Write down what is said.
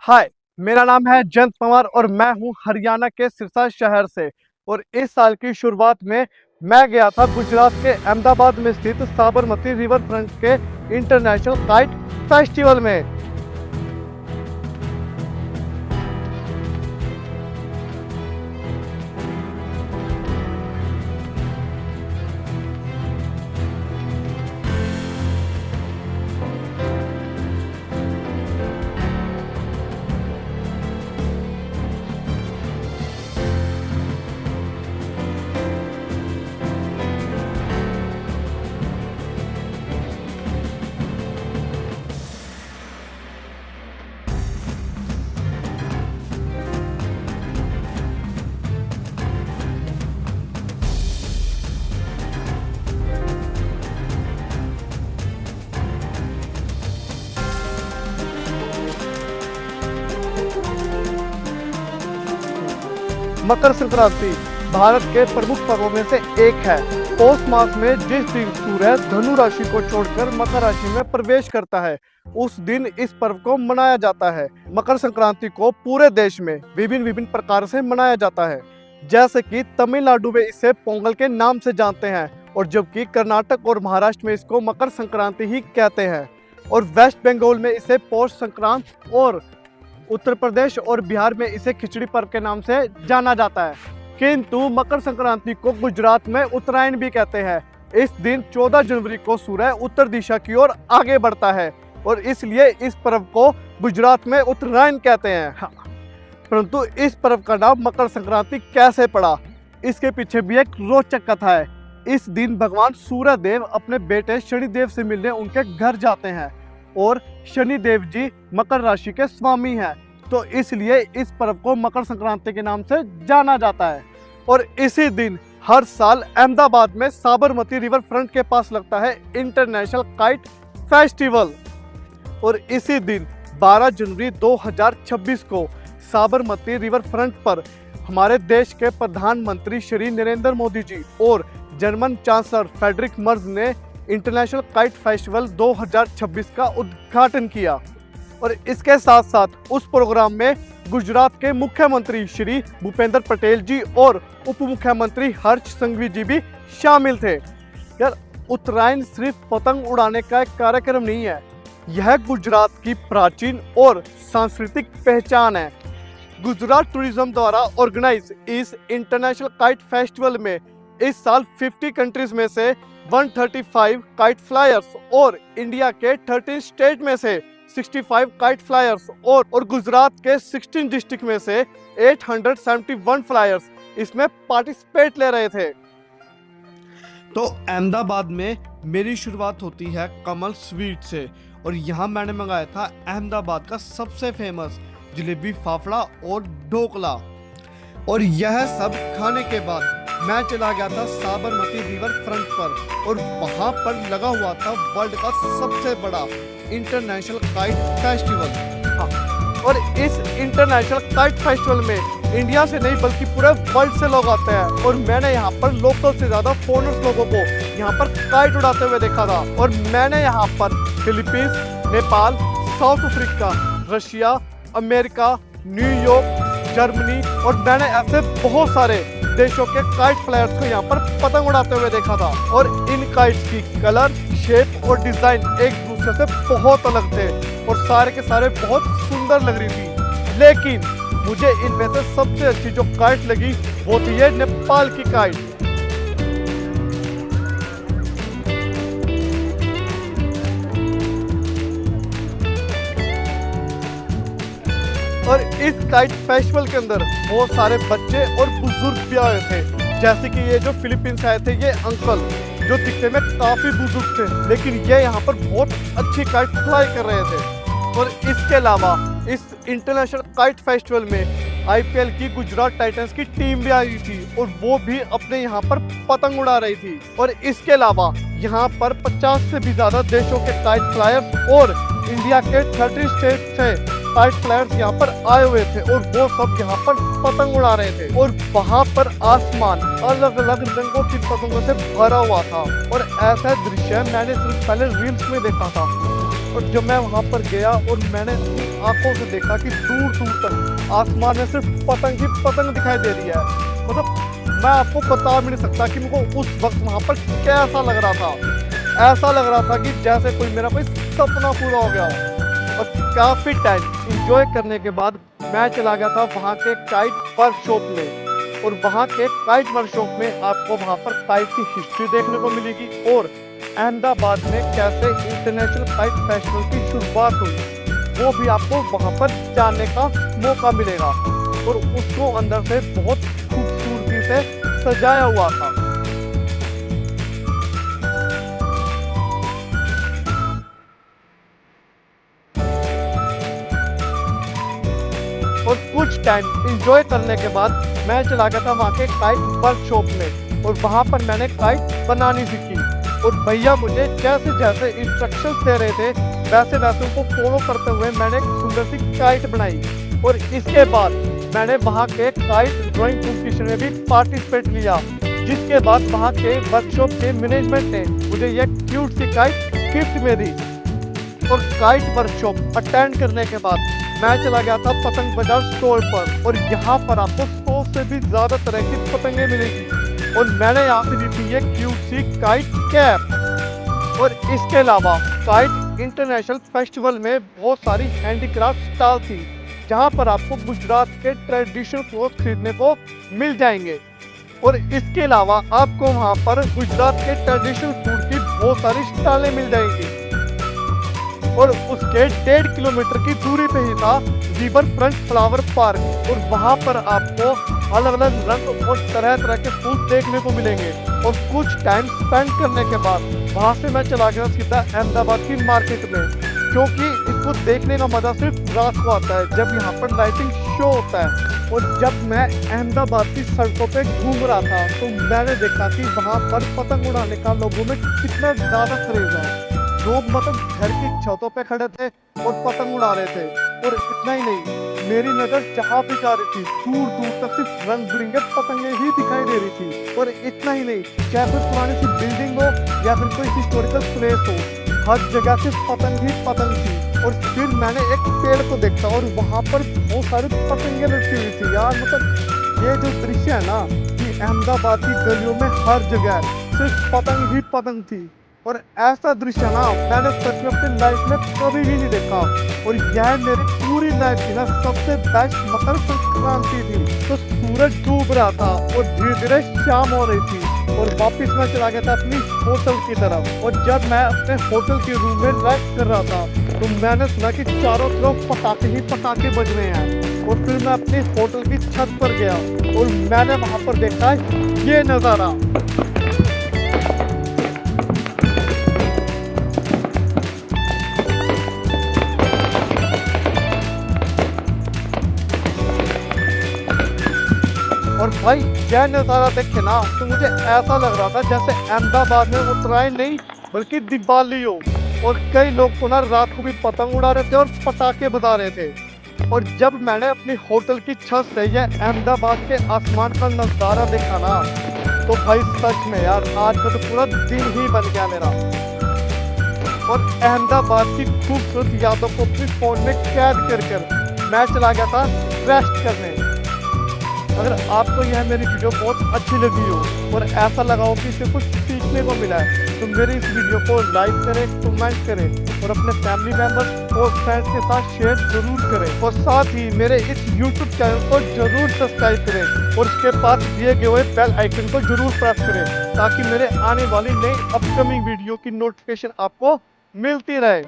हाय, मेरा नाम है जयंत पवार और मैं हूँ हरियाणा के सिरसा शहर से। और इस साल की शुरुआत में मैं गया था गुजरात के अहमदाबाद में स्थित साबरमती रिवर फ्रंट के इंटरनेशनल काइट फेस्टिवल में। मकर संक्रांति भारत के प्रमुख पर्वों में से एक है। पौष मास में जिस दिन सूर्य धनु राशि को छोड़कर मकर राशि में प्रवेश करता है, उस दिन इस पर्व को मनाया जाता है। मकर संक्रांति को पूरे देश में विभिन्न प्रकार से मनाया जाता है। जैसे कि तमिलनाडु में इसे पोंगल के नाम से जानते हैं, और जबकि कर्नाटक और महाराष्ट्र में इसको मकर संक्रांति ही कहते हैं, और वेस्ट बंगाल में इसे पौष संक्रांत, और उत्तर प्रदेश और बिहार में इसे खिचड़ी पर्व के नाम से जाना जाता है। किंतु मकर संक्रांति को गुजरात में उत्तरायण भी कहते हैं। इस दिन 14 जनवरी को सूर्य उत्तर दिशा की ओर आगे बढ़ता है, और इसलिए इस पर्व को गुजरात में उत्तरायण कहते हैं। परंतु इस पर्व का नाम मकर संक्रांति कैसे पड़ा, इसके पीछे भी एक रोचक कथा है। इस दिन भगवान सूर्य देव अपने बेटे शनिदेव से मिलने उनके घर जाते हैं, और शनिदेव जी मकर राशि के स्वामी हैं, तो इसलिए इस पर्व को मकर संक्रांति के नाम से जाना जाता है। और इसी दिन हर साल अहमदाबाद में साबरमती रिवर फ्रंट के पास लगता है इंटरनेशनल काइट फेस्टिवल। और इसी दिन 12 जनवरी 2026 को साबरमती रिवर फ्रंट पर हमारे देश के प्रधानमंत्री श्री नरेंद्र मोदी जी और जर्मन चांसलर फ्रेडरिक मर्ज ने इंटरनेशनल काइट फेस्टिवल 2026 का उद्घाटन किया। और इसके साथ साथ उस प्रोग्राम में गुजरात के मुख्यमंत्री श्री भूपेंद्र पटेल जी और उप मुख्यमंत्री हर्ष संघवी जी भी शामिल थे। यार, उत्तरायण सिर्फ पतंग उड़ाने का एक कार्यक्रम नहीं है, यह गुजरात की प्राचीन और सांस्कृतिक पहचान है। गुजरात टूरिज्म द्वारा ऑर्गेनाइज इस इंटरनेशनल काइट फेस्टिवल में इस साल 50 कंट्रीज में से 135 काइट फ्लायर्स, और इंडिया के 13 स्टेट में से 65 काइट फ्लायर्स, और गुजरात के 16 डिस्ट्रिक्ट में से 871 फ्लायर्स इसमें पार्टिसिपेट ले रहे थे। तो अहमदाबाद में मेरी शुरुआत होती है कमल स्वीट से, और यहाँ मैंने मंगाया था अहमदाबाद का सबसे फेमस जलेबी फाफड़ा और ढोकला। और यह सब खाने के बाद मैं चला गया था साबरमती रिवर फ्रंट पर, और वहां पर लगा हुआ था वर्ल्ड का सबसे बड़ा इंटरनेशनल काइट फेस्टिवल। और इस इंटरनेशनल काइट फेस्टिवल में इंडिया से नहीं बल्कि पूरे वर्ल्ड से लोग आते हैं, और मैंने यहाँ पर लोकल से ज्यादा फॉरेनर्स लोगों को यहाँ पर काइट उड़ाते हुए देखा था। और मैंने यहाँ पर Philippines, Nepal, south Africa, Russia, America, New York, Germany, और मैंने ऐसे बहुत सारे देशों के काइट फ्लायर्स को यहाँ पर पतंग उड़ाते हुए देखा था। और इन काइट्स की कलर, शेप और डिजाइन एक दूसरे से बहुत अलग थे, और सारे के सारे बहुत सुंदर लग रही थी। लेकिन मुझे इनमें से सबसे अच्छी जो काइट लगी वो थी ये नेपाल की काइट। और इस काइट फेस्टिवल के अंदर बहुत सारे बच्चे और बुजुर्ग भी आए थे। जैसे कि ये जो फिलीपींस आए थे, ये अंकल जो दिखने में काफी बुजुर्ग थे, लेकिन ये यहाँ पर बहुत अच्छी काइट फ्लाई कर रहे थे। और इसके अलावा इस इंटरनेशनल काइट फेस्टिवल में आईपीएल की गुजरात टाइटंस की टीम भी आई थी, और वो भी अपने यहाँ पर पतंग उड़ा रही थी। और इसके अलावा यहाँ पर 50 से भी ज्यादा देशों के काइट फ्लायर्स और इंडिया के 30 स्टेट से काइट फ्लायर्स यहाँ पर आए हुए थे, और वो सब यहाँ पर पतंग उड़ा रहे थे। और वहाँ पर आसमान अलग अलग रंगों की पतंगों से भरा हुआ था, और ऐसा दृश्य मैंने सिर्फ पहले रील्स में देखा था। और जब मैं वहाँ पर गया और मैंने अपनी आंखों से देखा कि दूर दूर तक आसमान में सिर्फ पतंग ही पतंग दिखाई दे रही है, मतलब मैं आपको बता भी नहीं सकता कि मुझको उस वक्त वहाँ पर कैसा लग रहा था। ऐसा लग रहा था कि जैसे कोई मेरा कोई सपना पूरा हो गया हो। और काफ़ी टाइम इंजॉय करने के बाद मैं चला गया था वहाँ के काइट वर्कशॉप में। और वहाँ के काइट वर्कशॉप में आपको वहाँ पर काइट की हिस्ट्री देखने को मिलेगी और अहमदाबाद में कैसे इंटरनेशनल काइट फेस्टिवल की शुरुआत हुई वो भी आपको वहाँ पर जानने का मौका मिलेगा। और उसको अंदर से बहुत खूबसूरती से सजाया हुआ था। और कुछ टाइम इंजॉय करने के बाद मैं चला गया था वहाँ के काइट वर्कशॉप में और वहाँ पर मैंने काइट बनानी सीखी। और भैया मुझे जैसे जैसे इंस्ट्रक्शंस दे रहे थे वैसे वैसे उनको फॉलो करते हुए मैंने एक सुंदर सी काइट बनाई। और इसके बाद मैंने वहाँ के काइट ड्राइंग कॉम्पिटिशन में भी पार्टिसिपेट लिया, जिसके बाद वहाँ के वर्कशॉप के मैनेजमेंट ने मुझे ये क्यूट सी काइट गिफ्ट में दी। और काइट वर्कशॉप अटेंड करने के बाद मैं चला गया था पतंग बाजार स्टोर पर और यहाँ पर आपको 100 से भी ज़्यादा तरह की पतंगें मिलेगी। और मैंने यहाँ से ली थी ये क्यूट सी काइट कैप। और इसके अलावा काइट इंटरनेशनल फेस्टिवल में बहुत सारी हैंडीक्राफ्ट स्टॉल थी जहाँ पर आपको गुजरात के ट्रेडिशनल क्लॉथ खरीदने को मिल जाएंगे। और इसके अलावा आपको वहाँ पर गुजरात के ट्रेडिशनल फूड की बहुत सारी स्टॉलें मिल जाएंगी। और उसके 1.5 किलोमीटर की दूरी पे ही था रिवर फ्रंट फ्लावर पार्क। और वहाँ पर आपको अलग अलग रंग और तरह तरह के फूल देखने को मिलेंगे। और कुछ टाइम स्पेंड करने के बाद वहाँ से मैं चला गया सीधा अहमदाबाद की मार्केट में, क्योंकि इसको देखने का मजा सिर्फ रात को आता है जब यहाँ पर लाइटिंग शो होता है। और जब मैं अहमदाबाद की सड़कों पे घूम रहा था तो मैंने देखा कि वहाँ पर पतंग उड़ाने का लोगों में कितना ज़्यादा क्रेज है। लोग मतलब घर की छतों पे खड़े थे और पतंग उड़ा रहे थे। और इतना ही नहीं, मेरी नज़र जहाँ भी जा रही थी दूर दूर तक सिर्फ रंग बिरंगे पतंगे ही दिखाई दे रही थी। और इतना ही नहीं, चाहे फिर पुरानी सी बिल्डिंग हो या फिर कोई हिस्टोरिकल प्लेस हो, हर जगह सिर्फ पतंग ही पतंग थी। और फिर मैंने एक पेड़ को देखा और वहाँ पर बहुत सारी पतंगे लटकी हुई थी। यार मतलब ये जो दृश्य है ना कि अहमदाबाद की गलियों में हर जगह सिर्फ पतंग ही पतंग थी। और ऐसा दृश्य ना मैंने सच में अपनी लाइफ में कभी भी नहीं देखा। और यह मेरी पूरी लाइफ की ना सबसे बेस्ट मकर संक्रांति थी। तो सूरज डूब रहा था और धीरे धीरे शाम हो रही थी और वापस मैं चला गया था अपनी होटल की तरफ। और जब मैं अपने होटल के रूम में रेस्ट कर रहा था तो मैंने सुना कि चारों तरफ पटाखे ही पटाखे बज रहे हैं। और फिर मैं अपनी होटल की छत पर गया और मैंने वहाँ पर देखा ये नज़ारा। और भाई यह नज़ारा देखे ना तो मुझे ऐसा लग रहा था जैसे अहमदाबाद में उत्तरायण नहीं बल्कि दिवाली हो। और कई लोग तो ना रात को भी पतंग उड़ा रहे थे और पटाखे बजा रहे थे। और जब मैंने अपनी होटल की छत से यह अहमदाबाद के आसमान का नज़ारा देखा ना तो भाई सच में यार आज का तो पूरा दिन ही बन गया मेरा। और अहमदाबाद की खूबसूरत यादों को अपने फ़ोन में कैद कर मैं चला गया था रेस्ट करने। अगर आपको यह मेरी वीडियो बहुत अच्छी लगी हो और ऐसा लगा हो कि इससे कुछ सीखने को मिला है तो मेरी इस वीडियो को लाइक करें, कमेंट करें और अपने फैमिली मेम्बर्स और फ्रेंड्स के साथ शेयर जरूर करें। और साथ ही मेरे इस YouTube चैनल को जरूर सब्सक्राइब करें और इसके पास दिए गए हुए बेल आइकन को जरूर प्रेस करें ताकि मेरे आने वाली नई अपकमिंग वीडियो की नोटिफिकेशन आपको मिलती रहे।